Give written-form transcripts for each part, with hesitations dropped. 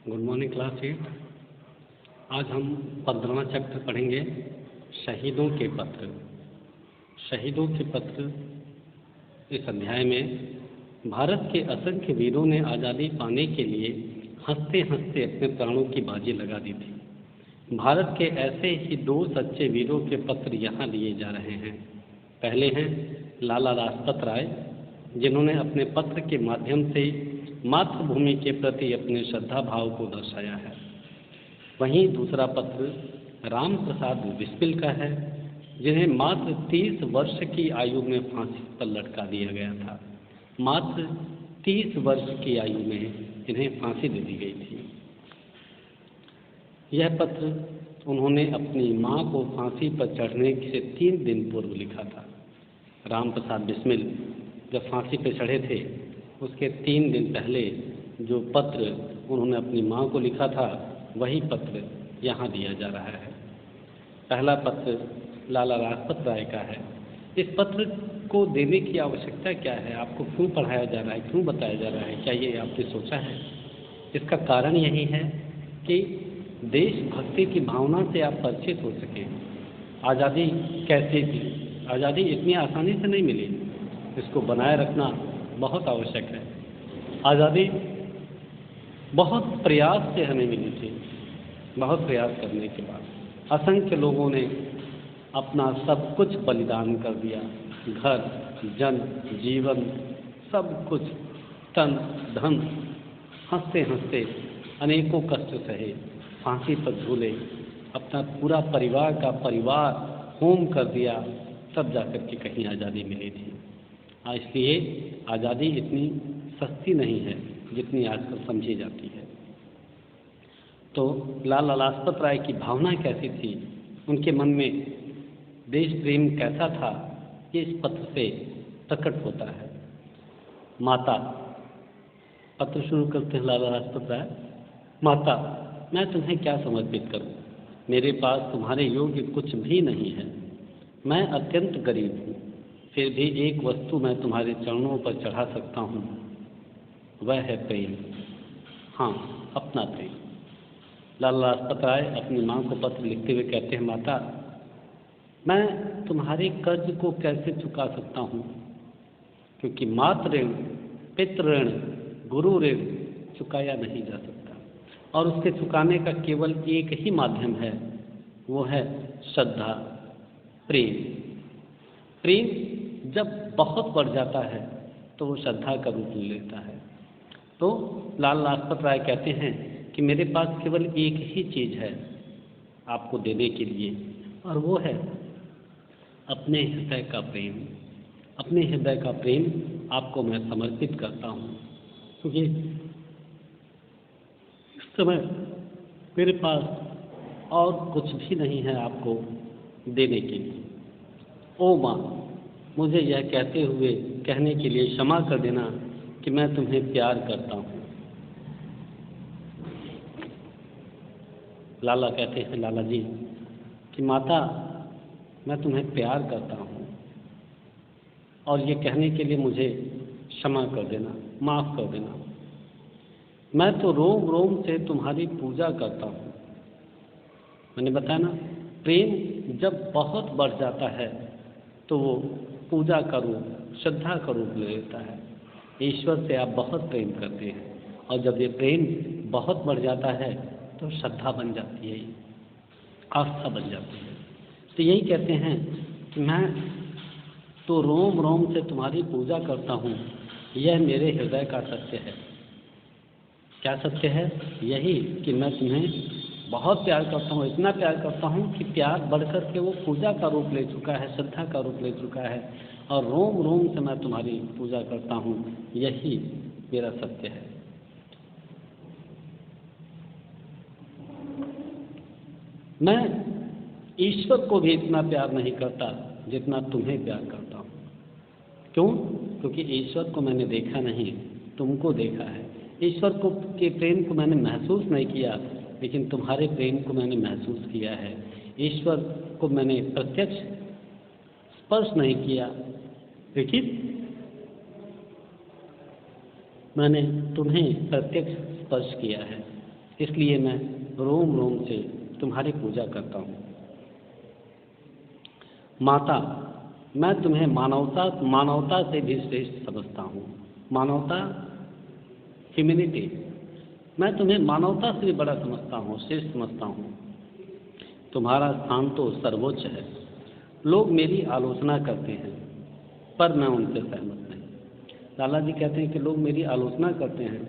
Good morning class 8। आज हम 15वां chapter पढ़ेंगे, शहीदों के पत्र। शहीदों के पत्र इस अध्याय में भारत के असंख्य वीरों ने आज़ादी पाने के लिए हंसते हंसते अपने प्राणों की बाजी लगा दी थी। भारत के ऐसे ही दो सच्चे वीरों के पत्र यहाँ लिए जा रहे हैं। पहले हैं लाला लाजपत राय, जिन्होंने अपने पत्र के माध्यम से मातृभूमि के प्रति अपने श्रद्धा भाव को दर्शाया है। वहीं दूसरा पत्र राम प्रसाद बिस्मिल का है, जिन्हें मात्र 30 वर्ष की आयु में फांसी पर लटका दिया गया था। मात्र 30 वर्ष की आयु में इन्हें फांसी दे दी गई थी। यह पत्र उन्होंने अपनी मां को फांसी पर चढ़ने से 3 दिन पूर्व लिखा था। राम प्रसाद बिस्मिल जब फांसी पर चढ़े थे, उसके 3 दिन पहले जो पत्र उन्होंने अपनी मां को लिखा था, वही पत्र यहाँ दिया जा रहा है। पहला पत्र लाला लाजपत राय का है। इस पत्र को देने की आवश्यकता क्या है? आपको क्यों पढ़ाया जा रहा है, क्यों बताया जा रहा है? क्या ये आपने सोचा है? इसका कारण यही है कि देशभक्ति की भावना से आप परिचित हो सकें। आज़ादी कैसे थी? आज़ादी इतनी आसानी से नहीं मिली, इसको बनाए रखना बहुत आवश्यक है। आज़ादी बहुत प्रयास से हमें मिली थी। बहुत प्रयास करने के बाद असंख्य लोगों ने अपना सब कुछ बलिदान कर दिया। घर, जन, जीवन, सब कुछ, तन, धन, हंसते हंसते अनेकों कष्ट सहे, फांसी पर झूले, अपना पूरा परिवार का परिवार होम कर दिया, तब जाकर के कहीं आज़ादी मिली थी। इसलिए आज़ादी इतनी सस्ती नहीं है जितनी आजकल समझी जाती है। तो लाला लाजपत राय की भावना कैसी थी, उनके मन में देश प्रेम कैसा था, ये इस पत्र से प्रकट होता है। माता, पत्र शुरू करते हैं लाला लाजपत राय। माता, मैं तुम्हें क्या समर्पित करूं? मेरे पास तुम्हारे योग्य कुछ भी नहीं है। मैं अत्यंत गरीब हूँ, फिर भी एक वस्तु मैं तुम्हारे चरणों पर चढ़ा सकता हूँ, वह है प्रेम। हाँ, अपना प्रेम। लाला लाजपत राय अपनी माँ को पत्र लिखते हुए कहते हैं, माता, मैं तुम्हारे कर्ज को कैसे चुका सकता हूँ, क्योंकि मातृ ऋण, पितृ ऋण, गुरु ऋण चुकाया नहीं जा सकता, और उसके चुकाने का केवल एक ही माध्यम है, वो है श्रद्धा, प्रेम। प्रेम जब बहुत बढ़ जाता है तो वो श्रद्धा का रूप ले लेता है। तो लाला लाजपत राय कहते हैं कि मेरे पास केवल एक ही चीज़ है आपको देने के लिए, और वो है अपने हृदय का प्रेम। अपने हृदय का प्रेम आपको मैं समर्पित करता हूँ, क्योंकि इस समय मेरे पास और कुछ भी नहीं है आपको देने के लिए। ओ माँ, मुझे यह कहने के लिए क्षमा कर देना कि मैं तुम्हें प्यार करता हूँ। लाला कहते हैं, लाला जी, कि माता, मैं तुम्हें प्यार करता हूँ, और ये कहने के लिए मुझे क्षमा कर देना, माफ़ कर देना। मैं तो रोम रोम से तुम्हारी पूजा करता हूँ। मैंने बताया ना, प्रेम जब बहुत बढ़ जाता है तो वो पूजा का रूप, श्रद्धा का रूप ले लेता है। ईश्वर से आप बहुत प्रेम करते हैं, और जब ये प्रेम बहुत बढ़ जाता है तो श्रद्धा बन जाती है, आस्था बन जाती है। तो यही कहते हैं कि मैं तो रोम रोम से तुम्हारी पूजा करता हूँ, यह मेरे हृदय का सत्य है। क्या सत्य है? यही कि मैं तुम्हें बहुत प्यार करता हूँ, इतना प्यार करता हूँ कि प्यार बढ़कर के वो पूजा का रूप ले चुका है, श्रद्धा का रूप ले चुका है, और रोम रोम से मैं तुम्हारी पूजा करता हूँ, यही मेरा सत्य है। मैं ईश्वर को भी इतना प्यार नहीं करता जितना तुम्हें प्यार करता हूँ। क्यों? क्योंकि ईश्वर को मैंने देखा नहीं, तुमको देखा है। ईश्वर को के प्रेम को मैंने महसूस नहीं किया, लेकिन तुम्हारे प्रेम को मैंने महसूस किया है। ईश्वर को मैंने प्रत्यक्ष स्पर्श नहीं किया, लेकिन मैंने तुम्हें प्रत्यक्ष स्पर्श किया है। इसलिए मैं रोम रोम से तुम्हारी पूजा करता हूँ। माता, मैं तुम्हें मानवता से भी श्रेष्ठ समझता हूँ। मानवता, ह्यूमैनिटी, मैं तुम्हें मानवता से भी बड़ा समझता हूँ, श्रेष्ठ समझता हूँ। तुम्हारा स्थान तो सर्वोच्च है। लोग मेरी आलोचना करते हैं पर मैं उनसे सहमत नहीं। लाला जी कहते हैं कि लोग मेरी आलोचना करते हैं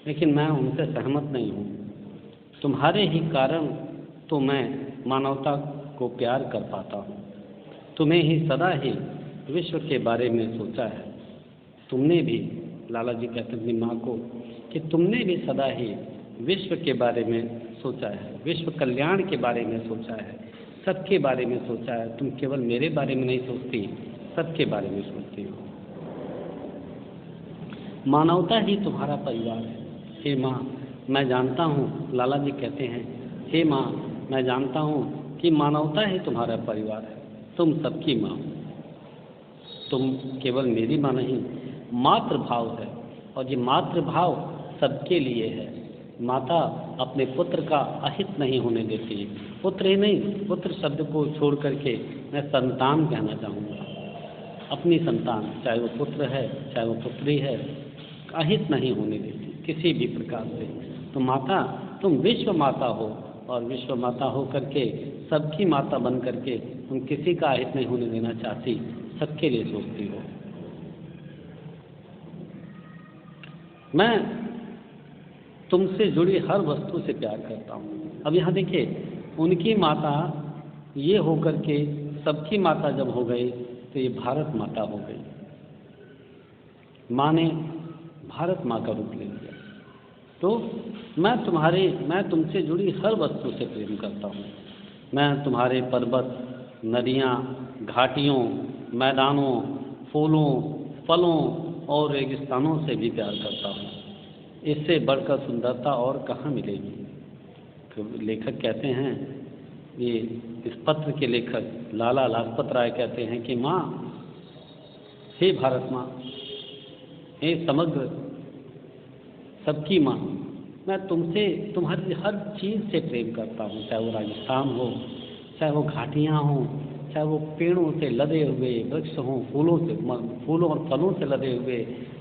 लेकिन मैं उनसे सहमत नहीं हूँ। तुम्हारे ही कारण तो मैं मानवता को प्यार कर पाता हूँ। तुम्हें ही सदा ही विश्व के बारे में सोचा है। तुमने भी, लाला जी कहते हैं अपनी माँ को, कि तुमने भी सदा ही विश्व के बारे में सोचा है, विश्व कल्याण के बारे में सोचा है, सबके बारे में सोचा है। तुम केवल मेरे बारे में नहीं सोचती, सबके बारे में सोचती हो। मानवता ही तुम्हारा परिवार है। हे माँ, मैं जानता हूँ, लाला जी कहते हैं, हे माँ, मैं जानता हूँ कि मानवता ही तुम्हारा परिवार है। तुम सबकी माँ हो। तुम केवल मेरी माँ नहीं, मातृभाव है, और ये मातृभाव सबके लिए है। माता अपने पुत्र का अहित नहीं होने देती। पुत्र ही नहीं, पुत्र शब्द को छोड़ करके मैं संतान कहना चाहूँगा। अपनी संतान, चाहे वो पुत्र है चाहे वो पुत्री है, अहित नहीं होने देती किसी भी प्रकार से। तो माता, तुम विश्व माता हो, और विश्व माता हो करके, सबकी माता बन करके तुम किसी का अहित नहीं होने देना चाहती, सबके लिए सोचती हो। मैं तुमसे जुड़ी हर वस्तु से प्यार करता हूँ। अब यहाँ देखिए, उनकी माता ये होकर के सबकी माता जब हो गई तो ये भारत माता हो गई। माँ ने भारत माँ का रूप ले लिया। तो मैं तुमसे जुड़ी हर वस्तु से प्रेम करता हूँ। मैं तुम्हारे पर्वत, नदियाँ, घाटियों, मैदानों, फूलों, फलों और रेगिस्तानों से भी प्यार करता हूँ। इससे बढ़कर सुंदरता और कहाँ मिलेगी। तो लेखक कहते हैं, ये इस पत्र के लेखक लाला लाजपत राय कहते हैं कि माँ, हे भारत माँ, हे समग्र सबकी माँ, मैं तुमसे तुम्हारी हर चीज़ से प्रेम करता हूँ। चाहे वो राजस्थान हो, चाहे वो घाटियाँ हों, चाहे वो पेड़ों से लदे हुए वृक्ष हों, फूलों और फलों से लदे हुए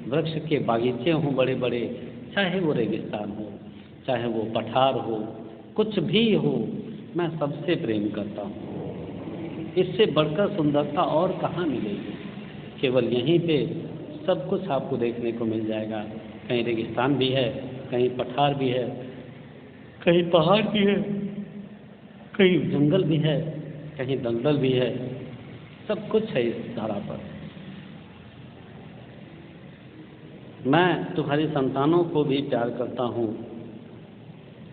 वृक्ष के बागीचे हों बड़े बड़े, चाहे वो रेगिस्तान हो, चाहे वो पठार हो, कुछ भी हो, मैं सबसे प्रेम करता हूँ। इससे बढ़कर सुंदरता और कहाँ मिलेगी। केवल यहीं पे सब कुछ आपको देखने को मिल जाएगा। कहीं रेगिस्तान भी है, कहीं पठार भी है, कहीं पहाड़ भी है, कहीं जंगल भी है, कहीं दलदल भी है, सब कुछ है इस धरा पर। मैं तुम्हारी संतानों को भी प्यार करता हूँ।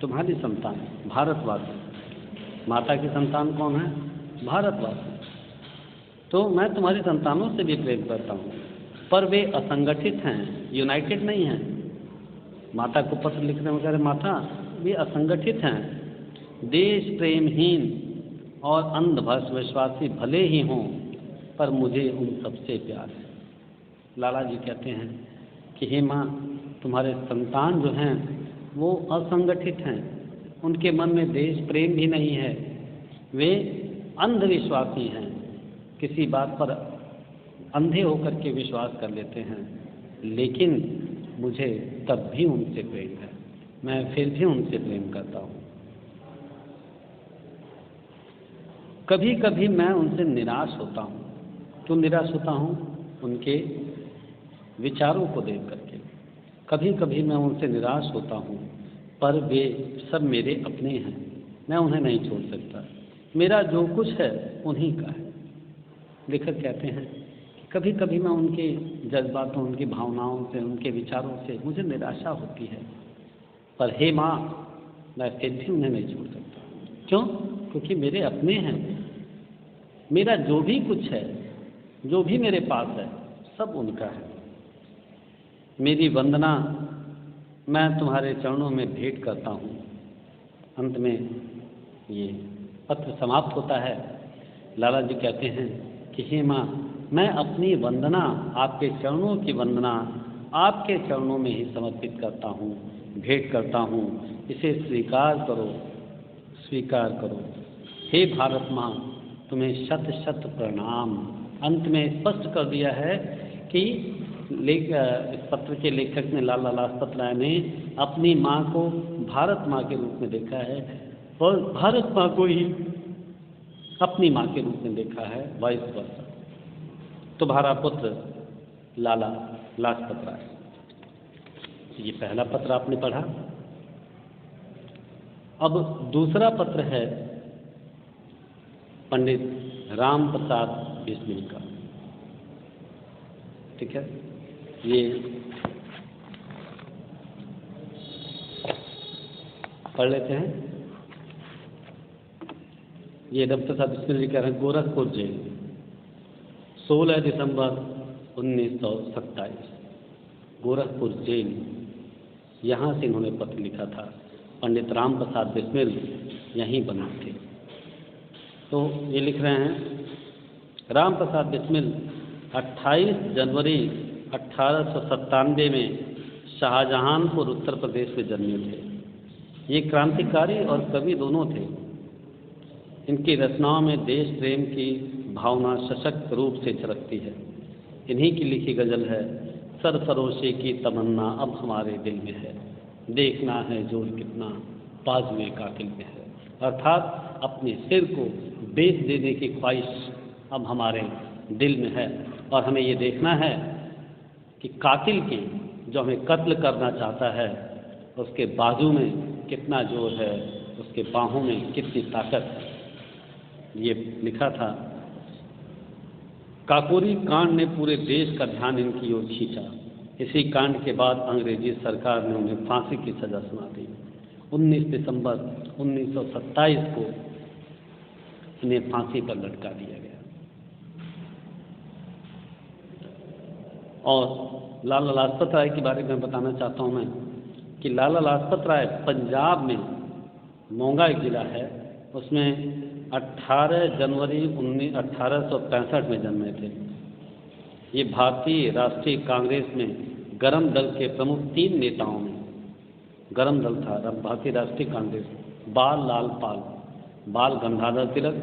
तुम्हारी संतान भारतवासी, माता की संतान कौन है? भारतवासी। तो मैं तुम्हारी संतानों से भी प्रेम करता हूँ, पर वे असंगठित हैं, यूनाइटेड नहीं हैं। माता को पत्र लिखने में कह रहे, माता वे असंगठित हैं, देश प्रेमहीन और अंधविश्वासी भले ही हों, पर मुझे उन सबसे प्यार है। लाला जी कहते हैं कि हे माँ, तुम्हारे संतान जो हैं वो असंगठित हैं, उनके मन में देश प्रेम भी नहीं है, वे अंधविश्वासी हैं, किसी बात पर अंधे होकर के विश्वास कर लेते हैं, लेकिन मुझे तब भी उनसे प्रेम है, मैं फिर भी उनसे प्रेम करता हूँ। कभी कभी मैं उनसे निराश होता हूँ। क्यों निराश होता हूँ? उनके विचारों को देख करके। कभी कभी मैं उनसे निराश होता हूँ, पर वे सब मेरे अपने हैं, मैं उन्हें नहीं छोड़ सकता। मेरा जो कुछ है उन्हीं का है। लेखक कहते हैं कि कभी कभी मैं उनके जज्बातों, उनकी भावनाओं से, उनके विचारों से मुझे निराशा होती है, पर हे माँ, मैं फिर भी उन्हें नहीं छोड़ सकता। क्यों? क्योंकि मेरे अपने हैं। मेरा जो भी कुछ है, जो भी मेरे पास है, सब उनका है। मेरी वंदना मैं तुम्हारे चरणों में भेंट करता हूँ। अंत में ये पत्र समाप्त होता है। लाला जी कहते हैं कि हे माँ, मैं अपनी वंदना, आपके चरणों की वंदना आपके चरणों में ही समर्पित करता हूँ, भेंट करता हूँ। इसे स्वीकार करो, स्वीकार करो। हे भारत माँ, तुम्हें शत शत प्रणाम। अंत में स्पष्ट कर दिया है कि इस पत्र के लेखक ने, लाला लाजपत राय ने अपनी माँ को भारत माँ के रूप में देखा है और भारत माँ को ही अपनी माँ के रूप में देखा है, वाइस वर्सा। तुम्हारा पुत्र लाला लाजपत राय। ये पहला पत्र आपने पढ़ा। अब दूसरा पत्र है पंडित राम प्रसाद बिस्मिल का। ठीक है, ये पढ़ लेते हैं। ये राम प्रसाद बिस्मिल जी कह रहे हैं, गोरखपुर जेल, 16 दिसंबर 1927। गोरखपुर जेल, यहाँ से इन्होंने पत्र लिखा था। पंडित राम प्रसाद बिस्मिल यहीं बने थे। तो ये लिख रहे हैं, राम प्रसाद बिस्मिल 28 जनवरी 1897 में शाहजहानपुर उत्तर प्रदेश में जन्मे थे। ये क्रांतिकारी और कवि दोनों थे। इनकी रचनाओं में देश प्रेम की भावना सशक्त रूप से झलकती है। इन्हीं की लिखी गजल है, सरफरोशी की तमन्ना अब हमारे दिल में है, देखना है जोर कितना बाजुए कातिल में है। अर्थात अपने सिर को बेच देने की ख्वाहिश अब हमारे दिल में है और हमें ये देखना है कि कातिल के, जो हमें कत्ल करना चाहता है, उसके बाजू में कितना जोर है, उसके बाहों में कितनी ताकत है। ये लिखा था। काकोरी कांड ने पूरे देश का ध्यान इनकी ओर खींचा। इसी कांड के बाद अंग्रेजी सरकार ने उन्हें फांसी की सजा सुना दी। 19 दिसंबर 1927 को इन्हें फांसी पर लटका दिया गया। और लाला लाजपत राय के बारे में बताना चाहता हूँ मैं कि लाला लाजपत राय पंजाब में मोगा एक जिला है, उसमें 18 जनवरी 1865 में जन्मे थे। ये भारतीय राष्ट्रीय कांग्रेस में गरम दल के प्रमुख 3 नेताओं में गरम दल था। भारतीय राष्ट्रीय कांग्रेस, बाल लाल पाल, बाल गंगाधर तिलक,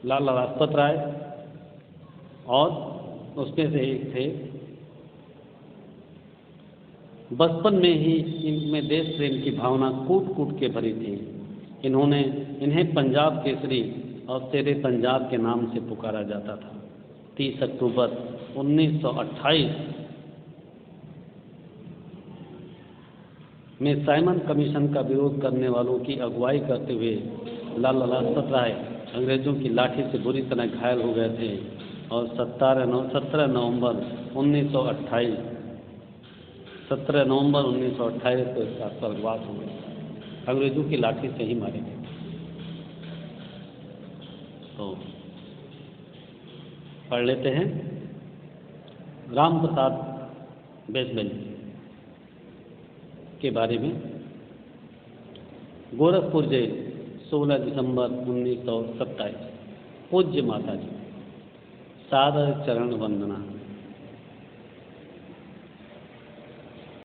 लाला लाजपत राय और उसमें से एक थे। बचपन में ही इनमें देश प्रेम की भावना कूट कूट के भरी थी। इन्हें पंजाब केसरी और शेरे पंजाब के नाम से पुकारा जाता था। 30 अक्टूबर 1928 में साइमन कमीशन का विरोध करने वालों की अगुवाई करते हुए लाला लाजपत राय अंग्रेजों की लाठी से बुरी तरह घायल हो गए थे और 17 नवंबर 1928 को इसका स्वर्गवास हो गया। अंग्रेजों की लाठी से ही मारे गए। तो पढ़ लेते हैं राम प्रसाद बिस्मिल के बारे में। गोरखपुर जेल, 16 दिसंबर 1927। पूज्य माता जी, सादर चरण वंदना।